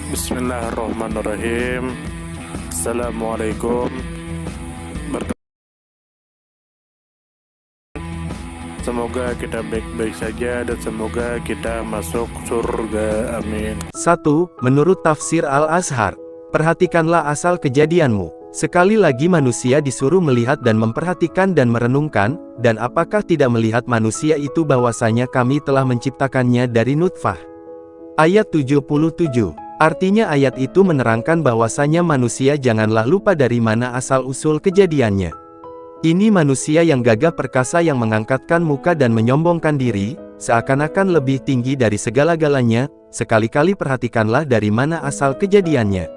Bismillahirrahmanirrahim. Assalamualaikum. Semoga kita baik-baik saja dan semoga kita masuk surga. Amin. 1. Menurut tafsir Al-Azhar, perhatikanlah asal kejadianmu. Sekali lagi manusia disuruh melihat dan memperhatikan dan merenungkan, dan apakah tidak melihat manusia itu bahwasanya kami telah menciptakannya dari nutfah. Ayat 77. Artinya ayat itu menerangkan bahwasanya manusia janganlah lupa dari mana asal-usul kejadiannya. Ini manusia yang gagah perkasa yang mengangkatkan muka dan menyombongkan diri, seakan-akan lebih tinggi dari segala-galanya. Sekali-kali perhatikanlah dari mana asal kejadiannya.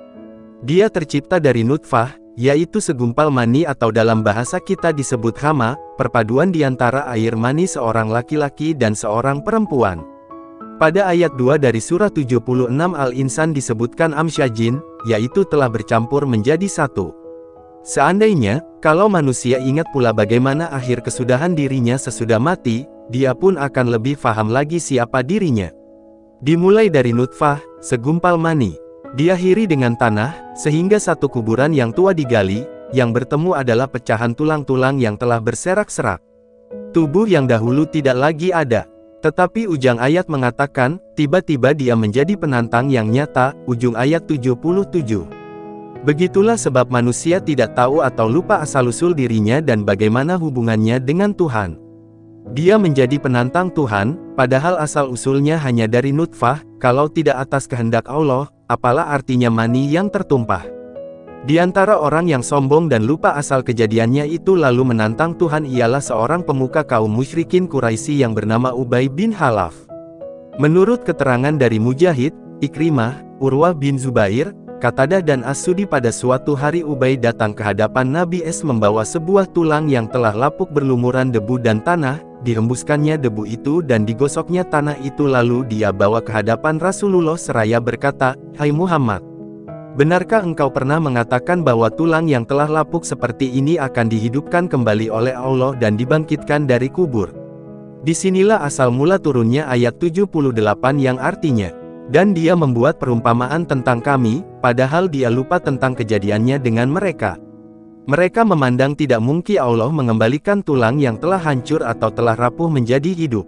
Dia tercipta dari nutfah, yaitu segumpal mani atau dalam bahasa kita disebut hama, perpaduan di antara air mani seorang laki-laki dan seorang perempuan. Pada ayat 2 dari surah 76 Al-Insan disebutkan amsyajin, yaitu telah bercampur menjadi satu. Seandainya, kalau manusia ingat pula bagaimana akhir kesudahan dirinya sesudah mati, dia pun akan lebih faham lagi siapa dirinya. Dimulai dari nutfah, segumpal mani, diakhiri dengan tanah, sehingga satu kuburan yang tua digali, yang bertemu adalah pecahan tulang-tulang yang telah berserak-serak. Tubuh yang dahulu tidak lagi ada. Tetapi ujung ayat mengatakan, tiba-tiba dia menjadi penantang yang nyata, ujung ayat 77. Begitulah sebab manusia tidak tahu atau lupa asal-usul dirinya dan bagaimana hubungannya dengan Tuhan. Dia menjadi penantang Tuhan, padahal asal-usulnya hanya dari nutfah, kalau tidak atas kehendak Allah, apalah artinya mani yang tertumpah. Di antara orang yang sombong dan lupa asal kejadiannya itu lalu menantang Tuhan ialah seorang pemuka kaum musyrikin Quraisy yang bernama Ubay bin Khalaf. Menurut keterangan dari Mujahid, Ikrimah, Urwah bin Zubair, Qatadah dan As-Sudi pada suatu hari Ubay datang ke hadapan Nabi membawa sebuah tulang yang telah lapuk berlumuran debu dan tanah, dihembuskannya debu itu dan digosoknya tanah itu lalu dia bawa ke hadapan Rasulullah seraya berkata, "Hai Muhammad, benarkah engkau pernah mengatakan bahwa tulang yang telah lapuk seperti ini akan dihidupkan kembali oleh Allah dan dibangkitkan dari kubur?" Disinilah asal mula turunnya ayat 78 yang artinya, "Dan dia membuat perumpamaan tentang kami, padahal dia lupa tentang kejadiannya dengan mereka. Mereka memandang tidak mungkin Allah mengembalikan tulang yang telah hancur atau telah rapuh menjadi hidup.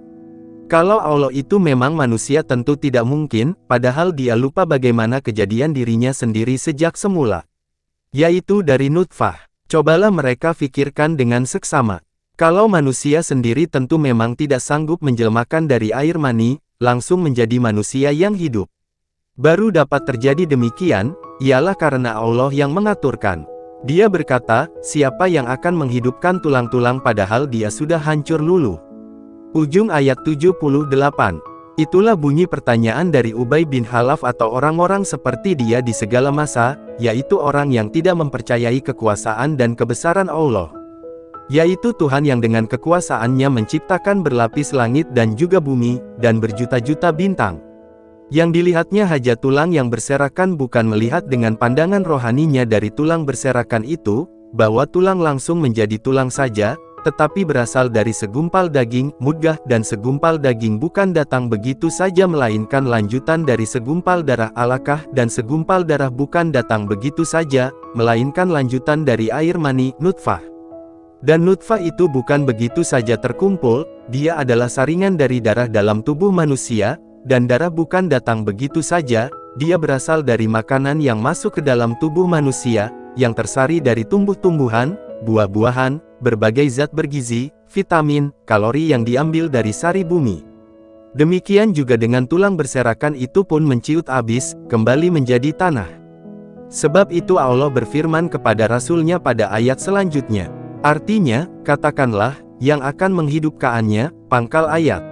Kalau Allah itu memang manusia tentu tidak mungkin, padahal dia lupa bagaimana kejadian dirinya sendiri sejak semula. Yaitu dari nutfah. Cobalah mereka fikirkan dengan seksama. Kalau manusia sendiri tentu memang tidak sanggup menjelmakan dari air mani, langsung menjadi manusia yang hidup. Baru dapat terjadi demikian, ialah karena Allah yang mengaturkan. Dia berkata, siapa yang akan menghidupkan tulang-tulang padahal dia sudah hancur luluh?" Ujung ayat 78. Itulah bunyi pertanyaan dari Ubay bin Khalaf atau orang-orang seperti dia di segala masa, yaitu orang yang tidak mempercayai kekuasaan dan kebesaran Allah. Yaitu Tuhan yang dengan kekuasaannya menciptakan berlapis langit dan juga bumi, dan berjuta-juta bintang. Yang dilihatnya hanya tulang yang berserakan bukan melihat dengan pandangan rohaninya dari tulang berserakan itu, bahwa tulang langsung menjadi tulang saja, tetapi berasal dari segumpal daging, mudghah dan segumpal daging bukan datang begitu saja melainkan lanjutan dari segumpal darah alaqah dan segumpal darah bukan datang begitu saja, melainkan lanjutan dari air mani, nutfah. Dan nutfah itu bukan begitu saja terkumpul, dia adalah saringan dari darah dalam tubuh manusia, dan darah bukan datang begitu saja, dia berasal dari makanan yang masuk ke dalam tubuh manusia, yang tersari dari tumbuh-tumbuhan, buah-buahan, berbagai zat bergizi, vitamin, kalori yang diambil dari sari bumi. Demikian juga dengan tulang berserakan itu pun menciut habis, kembali menjadi tanah. Sebab itu Allah berfirman kepada Rasul-Nya pada ayat selanjutnya. Artinya, katakanlah, yang akan menghidupkannya, pangkal ayat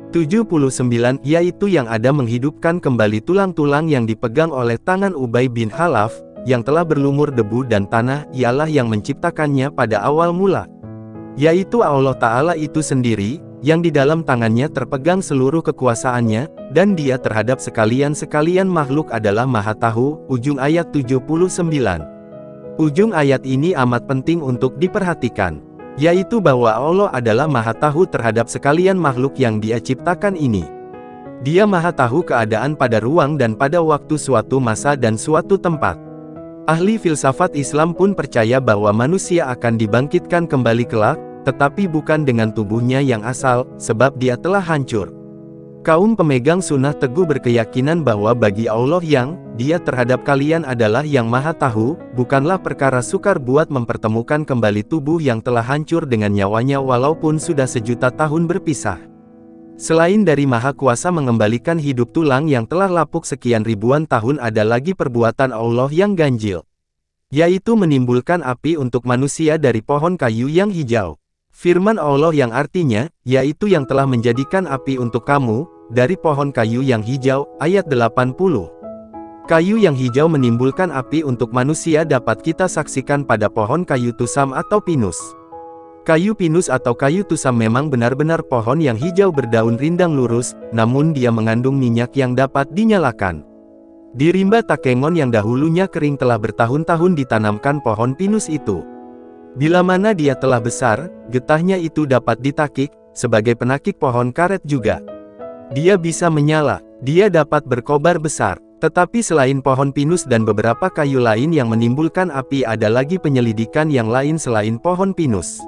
79, yaitu yang ada menghidupkan kembali tulang-tulang yang dipegang oleh tangan Ubay bin Khalaf, yang telah berlumur debu dan tanah, ialah yang menciptakannya pada awal mula. Yaitu Allah Ta'ala itu sendiri, yang di dalam tangannya terpegang seluruh kekuasaannya, dan dia terhadap sekalian-sekalian makhluk adalah Maha Tahu, ujung ayat 79. Ujung ayat ini amat penting untuk diperhatikan, yaitu bahwa Allah adalah Maha Tahu terhadap sekalian makhluk yang Dia ciptakan ini. Dia Maha tahu keadaan pada ruang dan pada waktu suatu masa dan suatu tempat. Ahli filsafat Islam pun percaya bahwa manusia akan dibangkitkan kembali kelak, tetapi bukan dengan tubuhnya yang asal, sebab dia telah hancur. Kaum pemegang sunnah teguh berkeyakinan bahwa bagi Allah yang Dia terhadap kalian adalah yang Maha tahu, bukanlah perkara sukar buat mempertemukan kembali tubuh yang telah hancur dengan nyawanya walaupun sudah sejuta tahun berpisah. Selain dari Maha Kuasa mengembalikan hidup tulang yang telah lapuk sekian ribuan tahun, ada lagi perbuatan Allah yang ganjil, yaitu menimbulkan api untuk manusia dari pohon kayu yang hijau. Firman Allah yang artinya, yaitu yang telah menjadikan api untuk kamu, dari pohon kayu yang hijau, ayat 80. Kayu yang hijau menimbulkan api untuk manusia dapat kita saksikan pada pohon kayu tusam atau pinus. Kayu pinus atau kayu tusam memang benar-benar pohon yang hijau berdaun rindang lurus, namun dia mengandung minyak yang dapat dinyalakan. Di rimba Takengon yang dahulunya kering telah bertahun-tahun ditanamkan pohon pinus itu. Bila mana dia telah besar, getahnya itu dapat ditakik, sebagai penakik pohon karet juga. Dia bisa menyala, dia dapat berkobar besar. Tetapi selain pohon pinus dan beberapa kayu lain yang menimbulkan api, ada lagi penyelidikan yang lain selain pohon pinus,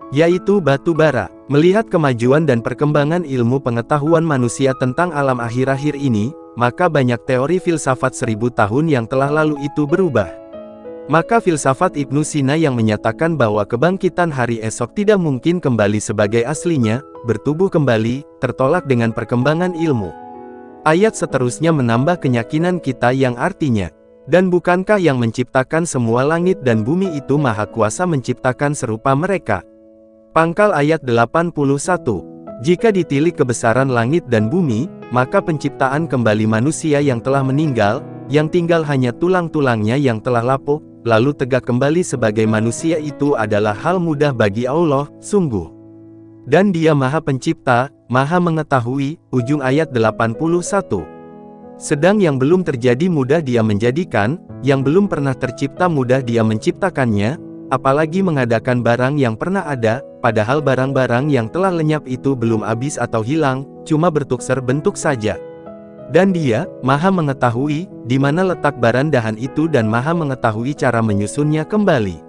yaitu batu bara. Melihat kemajuan dan perkembangan ilmu pengetahuan manusia tentang alam akhir-akhir ini, maka banyak teori filsafat 1000 tahun yang telah lalu itu berubah. Maka filsafat Ibnu Sina yang menyatakan bahwa kebangkitan hari esok tidak mungkin kembali sebagai aslinya, bertubuh kembali, tertolak dengan perkembangan ilmu. Ayat seterusnya menambah keyakinan kita yang artinya, dan bukankah yang menciptakan semua langit dan bumi itu Maha Kuasa menciptakan serupa mereka? Pangkal ayat 81. Jika ditilik kebesaran langit dan bumi, maka penciptaan kembali manusia yang telah meninggal, yang tinggal hanya tulang-tulangnya yang telah lapuk, lalu tegak kembali sebagai manusia itu adalah hal mudah bagi Allah, sungguh. Dan Dia Maha Pencipta, Maha Mengetahui, ujung ayat 81. Sedang yang belum terjadi mudah Dia menjadikan, yang belum pernah tercipta mudah Dia menciptakannya, apalagi mengadakan barang yang pernah ada, padahal barang-barang yang telah lenyap itu belum habis atau hilang, cuma bertukar bentuk saja. Dan Dia Maha Mengetahui di mana letak barandahan itu dan Maha Mengetahui cara menyusunnya kembali.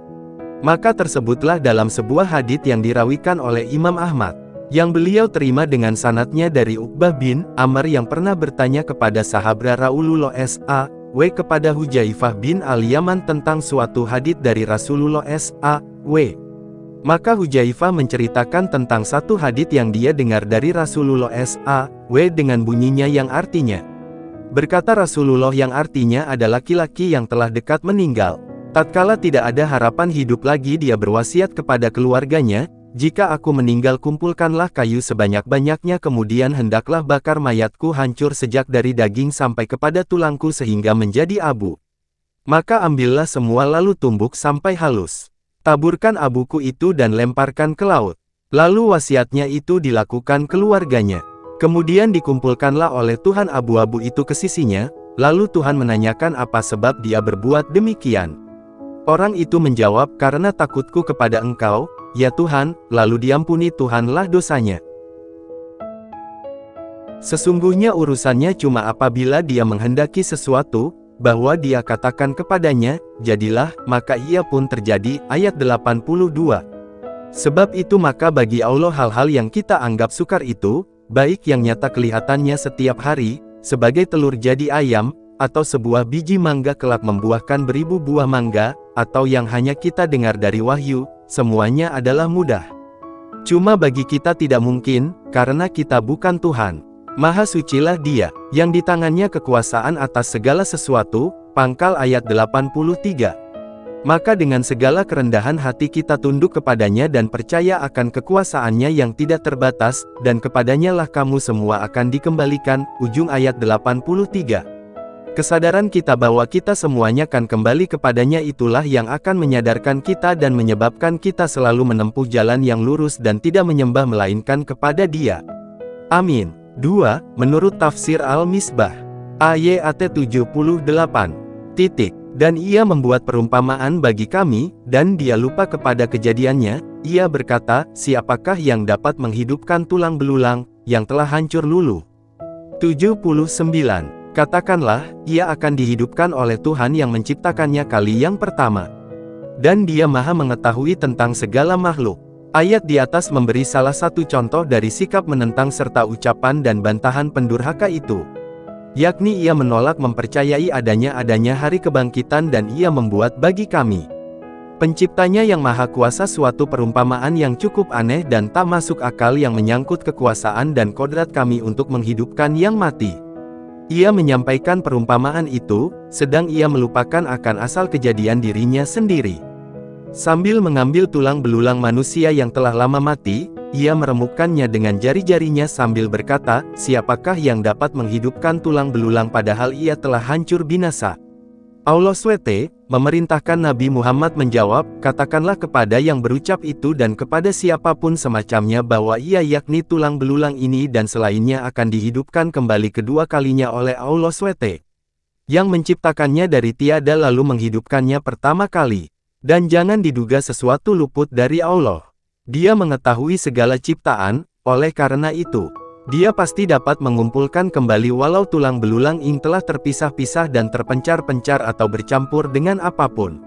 Maka tersebutlah dalam sebuah hadits yang dirawikan oleh Imam Ahmad, yang beliau terima dengan sanadnya dari Uqbah bin Amr yang pernah bertanya kepada sahabat Rasulullah SAW kepada Hujaifah bin Al-Yaman tentang suatu hadits dari Rasulullah SAW. Maka Hujaifah menceritakan tentang satu hadits yang dia dengar dari Rasulullah SAW dengan bunyinya yang artinya, berkata Rasulullah yang artinya ada laki-laki yang telah dekat meninggal. Tatkala tidak ada harapan hidup lagi, dia berwasiat kepada keluarganya, jika aku meninggal kumpulkanlah kayu sebanyak-banyaknya, kemudian hendaklah bakar mayatku hancur sejak dari daging sampai kepada tulangku sehingga menjadi abu. Maka ambillah semua lalu tumbuk sampai halus. Taburkan abuku itu dan lemparkan ke laut. Lalu wasiatnya itu dilakukan keluarganya. Kemudian dikumpulkanlah oleh Tuhan abu-abu itu ke sisinya, lalu Tuhan menanyakan apa sebab dia berbuat demikian. Orang itu menjawab, karena takutku kepada Engkau, ya Tuhan, lalu diampuni Tuhanlah dosanya. Sesungguhnya urusannya cuma apabila dia menghendaki sesuatu, bahwa dia katakan kepadanya, jadilah, maka ia pun terjadi, ayat 82. Sebab itu maka bagi Allah hal-hal yang kita anggap sukar itu, baik yang nyata kelihatannya setiap hari, sebagai telur jadi ayam, atau sebuah biji mangga kelak membuahkan beribu buah mangga, atau yang hanya kita dengar dari wahyu, semuanya adalah mudah. Cuma bagi kita tidak mungkin, karena kita bukan Tuhan. Maha sucilah Dia, yang di tangannya kekuasaan atas segala sesuatu, pangkal ayat 83. Maka dengan segala kerendahan hati kita tunduk kepadanya dan percaya akan kekuasaannya yang tidak terbatas, dan kepadanya lah kamu semua akan dikembalikan, ujung ayat 83. Kesadaran kita bahwa kita semuanya akan kembali kepadanya itulah yang akan menyadarkan kita dan menyebabkan kita selalu menempuh jalan yang lurus dan tidak menyembah melainkan kepada Dia. Amin. 2. Menurut tafsir Al-Misbah ayat 78. Dan ia membuat perumpamaan bagi kami, dan dia lupa kepada kejadiannya, ia berkata, siapakah yang dapat menghidupkan tulang belulang, yang telah hancur luluh? 79. Katakanlah, ia akan dihidupkan oleh Tuhan yang menciptakannya kali yang pertama. Dan dia maha mengetahui tentang segala makhluk. Ayat di atas memberi salah satu contoh dari sikap menentang serta ucapan dan bantahan pendurhaka itu. Yakni ia menolak mempercayai adanya hari kebangkitan dan ia membuat bagi kami, Penciptanya yang maha kuasa, suatu perumpamaan yang cukup aneh dan tak masuk akal yang menyangkut kekuasaan dan kodrat kami untuk menghidupkan yang mati. Ia menyampaikan perumpamaan itu, sedang ia melupakan akan asal kejadian dirinya sendiri. Sambil mengambil tulang belulang manusia yang telah lama mati, ia meremukkannya dengan jari-jarinya sambil berkata, "Siapakah yang dapat menghidupkan tulang belulang padahal ia telah hancur binasa?" Allah SWT memerintahkan Nabi Muhammad menjawab, "Katakanlah kepada yang berucap itu dan kepada siapapun semacamnya bahwa ia yakni tulang belulang ini dan selainnya akan dihidupkan kembali kedua kalinya oleh Allah SWT, yang menciptakannya dari tiada lalu menghidupkannya pertama kali. Dan jangan diduga sesuatu luput dari Allah. Dia mengetahui segala ciptaan, oleh karena itu, Dia pasti dapat mengumpulkan kembali walau tulang belulang ini telah terpisah-pisah dan terpencar-pencar atau bercampur dengan apapun."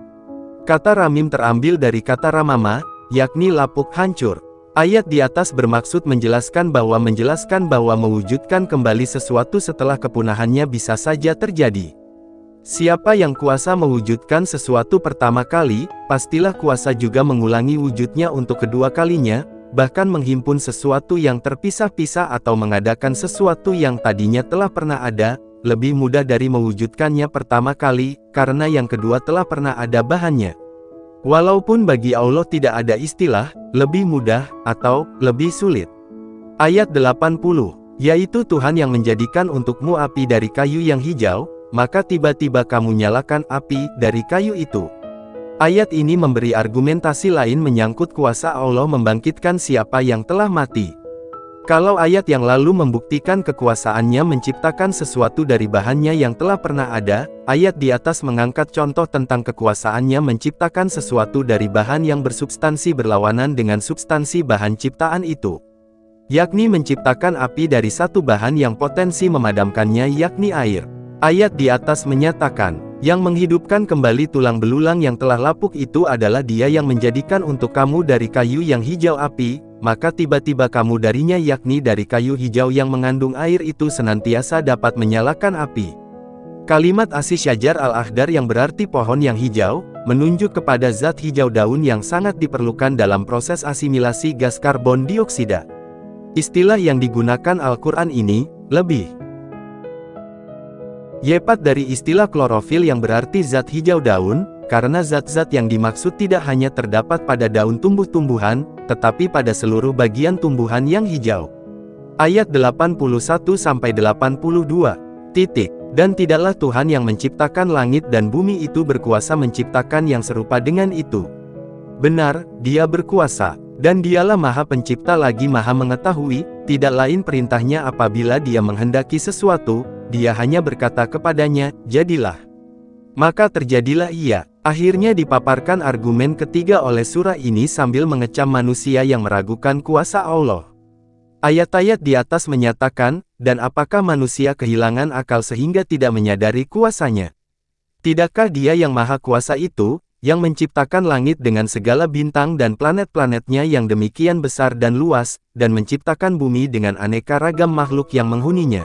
Kata Ramim terambil dari kata Ramama, yakni lapuk hancur. Ayat di atas bermaksud menjelaskan bahwa mewujudkan kembali sesuatu setelah kepunahannya bisa saja terjadi. Siapa yang kuasa mewujudkan sesuatu pertama kali, pastilah kuasa juga mengulangi wujudnya untuk kedua kalinya, bahkan menghimpun sesuatu yang terpisah-pisah atau mengadakan sesuatu yang tadinya telah pernah ada, lebih mudah dari mewujudkannya pertama kali, karena yang kedua telah pernah ada bahannya. Walaupun bagi Allah tidak ada istilah, lebih mudah, atau, lebih sulit. Ayat 80, yaitu Tuhan yang menjadikan untukmu api dari kayu yang hijau, maka tiba-tiba kamu nyalakan api dari kayu itu. Ayat ini memberi argumentasi lain menyangkut kuasa Allah membangkitkan siapa yang telah mati. Kalau ayat yang lalu membuktikan kekuasaannya menciptakan sesuatu dari bahannya yang telah pernah ada, ayat di atas mengangkat contoh tentang kekuasaannya menciptakan sesuatu dari bahan yang bersubstansi berlawanan dengan substansi bahan ciptaan itu. Yakni menciptakan api dari satu bahan yang potensi memadamkannya yakni air. Ayat di atas menyatakan, yang menghidupkan kembali tulang belulang yang telah lapuk itu adalah Dia yang menjadikan untuk kamu dari kayu yang hijau api, maka tiba-tiba kamu darinya yakni dari kayu hijau yang mengandung air itu senantiasa dapat menyalakan api. Kalimat Asy-Syajar al-Akhdar yang berarti pohon yang hijau, menunjuk kepada zat hijau daun yang sangat diperlukan dalam proses asimilasi gas karbon dioksida. Istilah yang digunakan Al-Quran ini, lebih yepat dari istilah klorofil yang berarti zat hijau daun, karena zat-zat yang dimaksud tidak hanya terdapat pada daun tumbuh-tumbuhan, tetapi pada seluruh bagian tumbuhan yang hijau. Ayat 81-82. Dan tidaklah Tuhan yang menciptakan langit dan bumi itu berkuasa menciptakan yang serupa dengan itu. Benar, Dia berkuasa, dan Dialah Maha Pencipta lagi Maha Mengetahui, tidak lain perintahnya apabila Dia menghendaki sesuatu, Dia hanya berkata kepadanya, "Jadilah." Maka terjadilah ia. Akhirnya dipaparkan argumen ketiga oleh surah ini sambil mengecam manusia yang meragukan kuasa Allah. Ayat-ayat di atas menyatakan, dan apakah manusia kehilangan akal sehingga tidak menyadari kuasanya? Tidakkah Dia yang maha kuasa itu, yang menciptakan langit dengan segala bintang dan planet-planetnya yang demikian besar dan luas, dan menciptakan bumi dengan aneka ragam makhluk yang menghuninya?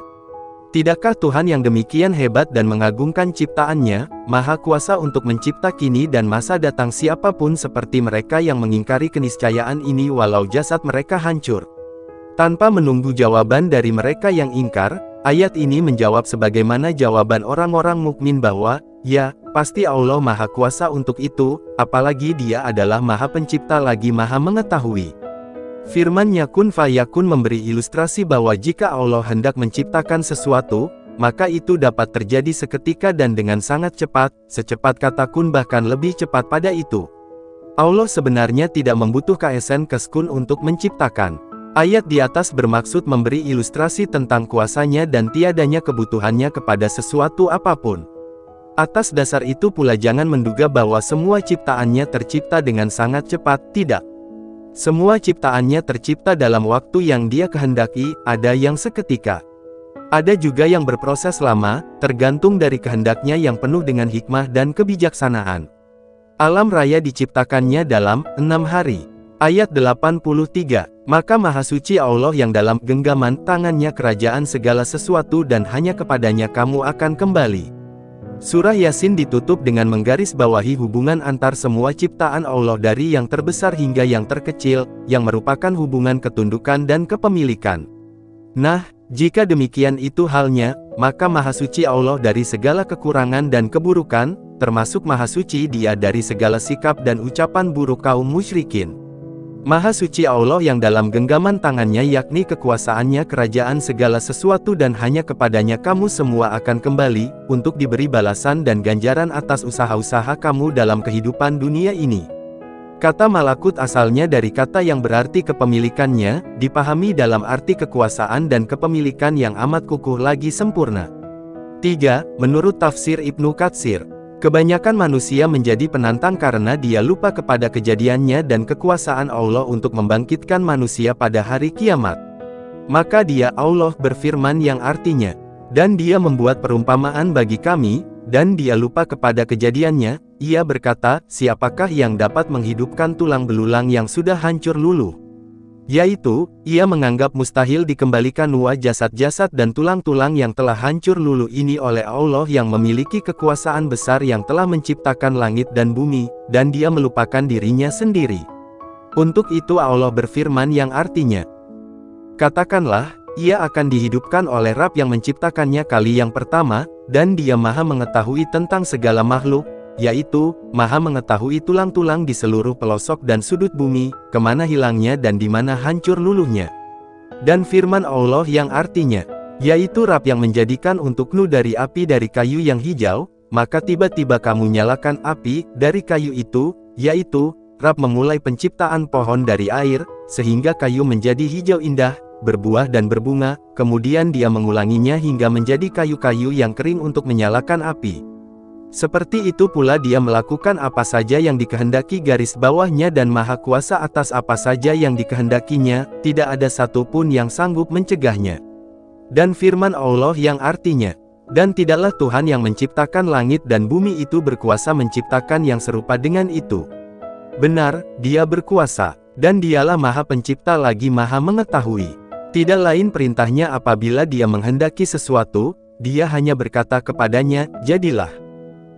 Tidakkah Tuhan yang demikian hebat dan mengagungkan ciptaannya, maha kuasa untuk mencipta kini dan masa datang siapapun seperti mereka yang mengingkari keniscayaan ini walau jasad mereka hancur? Tanpa menunggu jawaban dari mereka yang ingkar, ayat ini menjawab sebagaimana jawaban orang-orang mukmin bahwa, ya, pasti Allah maha kuasa untuk itu, apalagi Dia adalah maha pencipta lagi maha mengetahui. Firman-Nya kun fayakun memberi ilustrasi bahwa jika Allah hendak menciptakan sesuatu, maka itu dapat terjadi seketika dan dengan sangat cepat, secepat kata kun bahkan lebih cepat pada itu. Allah sebenarnya tidak membutuhkan keskun untuk menciptakan. Ayat di atas bermaksud memberi ilustrasi tentang kuasanya dan tiadanya kebutuhannya kepada sesuatu apapun. Atas dasar itu pula jangan menduga bahwa semua ciptaannya tercipta dengan sangat cepat, tidak. Semua ciptaannya tercipta dalam waktu yang Dia kehendaki, ada yang seketika. Ada juga yang berproses lama, tergantung dari kehendaknya yang penuh dengan hikmah dan kebijaksanaan. Alam raya diciptakannya dalam 6 hari. Ayat 83, maka Maha Suci Allah yang dalam genggaman tangannya kerajaan segala sesuatu dan hanya kepadanya kamu akan kembali. Surah Yasin ditutup dengan menggarisbawahi hubungan antar semua ciptaan Allah dari yang terbesar hingga yang terkecil, yang merupakan hubungan ketundukan dan kepemilikan. Nah, jika demikian itu halnya, maka Maha Suci Allah dari segala kekurangan dan keburukan, termasuk Maha Suci Dia dari segala sikap dan ucapan buruk kaum musyrikin. Maha Suci Allah yang dalam genggaman tangannya yakni kekuasaannya kerajaan segala sesuatu dan hanya kepadanya kamu semua akan kembali, untuk diberi balasan dan ganjaran atas usaha-usaha kamu dalam kehidupan dunia ini. Kata malakut asalnya dari kata yang berarti kepemilikannya, dipahami dalam arti kekuasaan dan kepemilikan yang amat kukuh lagi sempurna. 3. Menurut tafsir Ibnu Katsir, kebanyakan manusia menjadi penantang karena dia lupa kepada kejadiannya dan kekuasaan Allah untuk membangkitkan manusia pada hari kiamat. Maka dia Allah berfirman yang artinya, dan dia membuat perumpamaan bagi kami, dan dia lupa kepada kejadiannya, ia berkata, siapakah yang dapat menghidupkan tulang belulang yang sudah hancur luluh? Yaitu, ia menganggap mustahil dikembalikan jasad-jasad dan tulang-tulang yang telah hancur luluh ini oleh Allah yang memiliki kekuasaan besar yang telah menciptakan langit dan bumi, dan dia melupakan dirinya sendiri. Untuk itu Allah berfirman yang artinya, katakanlah, ia akan dihidupkan oleh Rabb yang menciptakannya kali yang pertama, dan dia maha mengetahui tentang segala makhluk, yaitu, maha mengetahui tulang-tulang di seluruh pelosok dan sudut bumi, kemana hilangnya dan di mana hancur luluhnya. Dan firman Allah yang artinya, yaitu Rabb yang menjadikan untukmu dari api dari kayu yang hijau, maka tiba-tiba kamu nyalakan api dari kayu itu, yaitu, Rabb memulai penciptaan pohon dari air, sehingga kayu menjadi hijau indah, berbuah dan berbunga, kemudian dia mengulanginya hingga menjadi kayu-kayu yang kering untuk menyalakan api. Seperti itu pula dia melakukan apa saja yang dikehendaki garis bawahnya dan maha kuasa atas apa saja yang dikehendakinya, tidak ada satupun yang sanggup mencegahnya. Dan firman Allah yang artinya, dan tidaklah Tuhan yang menciptakan langit dan bumi itu berkuasa menciptakan yang serupa dengan itu. Benar, dia berkuasa, dan dialah maha pencipta lagi maha mengetahui. Tidak lain perintahnya apabila dia menghendaki sesuatu, dia hanya berkata kepadanya, jadilah.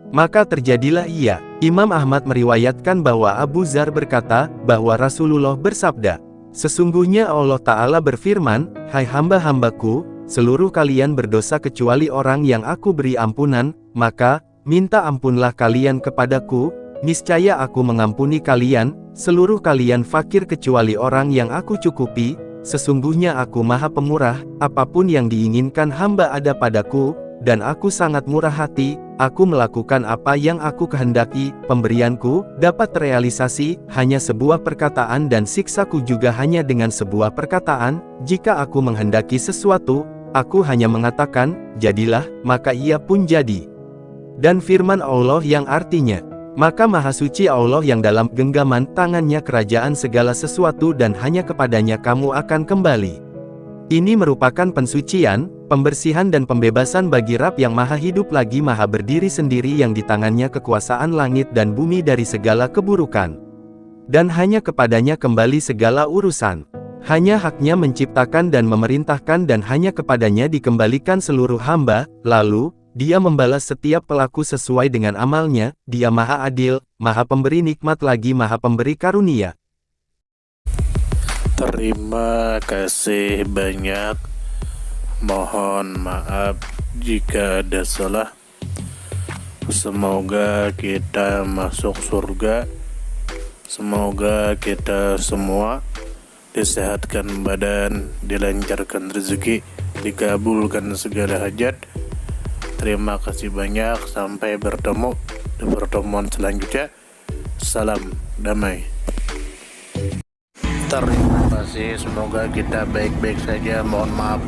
Maka terjadilah ia. Imam Ahmad meriwayatkan bahwa Abu Dzar berkata, bahwa Rasulullah bersabda, sesungguhnya Allah Ta'ala berfirman, hai hamba-hambaku, seluruh kalian berdosa kecuali orang yang aku beri ampunan, maka, minta ampunlah kalian kepadaku, niscaya aku mengampuni kalian, seluruh kalian fakir kecuali orang yang aku cukupi, sesungguhnya aku maha pemurah, apapun yang diinginkan hamba ada padaku, dan aku sangat murah hati, aku melakukan apa yang aku kehendaki, pemberianku dapat terrealisasi, hanya sebuah perkataan dan siksaku juga hanya dengan sebuah perkataan, jika aku menghendaki sesuatu, aku hanya mengatakan, jadilah, maka ia pun jadi. Dan firman Allah yang artinya, maka Maha Suci Allah yang dalam genggaman tangannya kerajaan segala sesuatu dan hanya kepadanya kamu akan kembali. Ini merupakan pensucian, pembersihan dan pembebasan bagi Rabb yang maha hidup lagi maha berdiri sendiri yang di tangannya kekuasaan langit dan bumi dari segala keburukan. Dan hanya kepadanya kembali segala urusan. Hanya haknya menciptakan dan memerintahkan dan hanya kepadanya dikembalikan seluruh hamba, lalu, dia membalas setiap pelaku sesuai dengan amalnya, dia maha adil, maha pemberi nikmat lagi maha pemberi karunia. Terima kasih banyak. Mohon maaf jika ada salah. Semoga kita masuk surga. Semoga kita semua disehatkan badan, dilancarkan rezeki, dikabulkan segala hajat. Terima kasih banyak. Sampai bertemu di pertemuan selanjutnya. Salam damai. Terima kasih, semoga kita baik-baik saja, mohon maaf.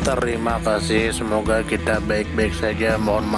Terima kasih, semoga kita baik-baik saja, mohon maaf.